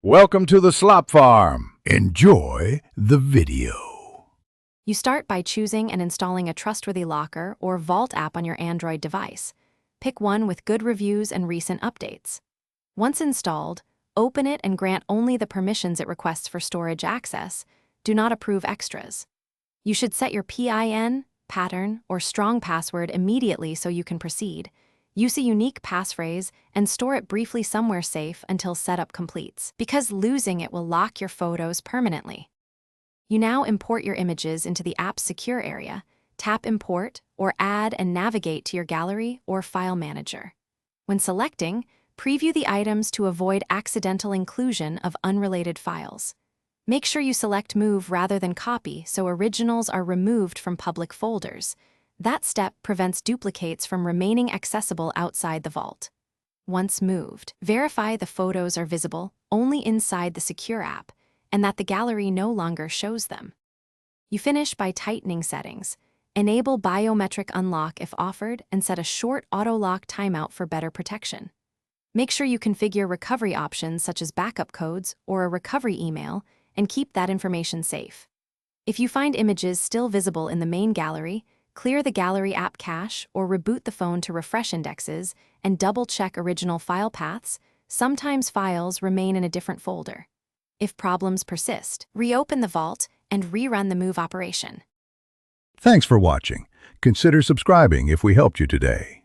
Welcome to the Slop Farm. Enjoy the video. You start by choosing and installing a trustworthy locker or vault app on your Android device. Pick one with good reviews and recent updates. Once installed, open it and grant only the permissions it requests for storage access. Do not approve extras. You should set your PIN, pattern, or strong password immediately so you can proceed. Use a unique passphrase and store it briefly somewhere safe until setup completes, because losing it will lock your photos permanently. You now import your images into the app's secure area. Tap Import or Add and navigate to your gallery or file manager. When selecting, preview the items to avoid accidental inclusion of unrelated files. Make sure you select Move rather than Copy so originals are removed from public folders. That step prevents duplicates from remaining accessible outside the vault. Once moved, verify the photos are visible only inside the secure app and that the gallery no longer shows them. You finish by tightening settings. Enable biometric unlock if offered and set a short auto-lock timeout for better protection. Make sure you configure recovery options such as backup codes or a recovery email and keep that information safe. If you find images still visible in the main gallery, clear the gallery app cache or reboot the phone to refresh indexes and double-check original file paths. Sometimes files remain in a different folder. If problems persist, reopen the vault and rerun the move operation. Thanks for watching. Consider subscribing if we helped you today.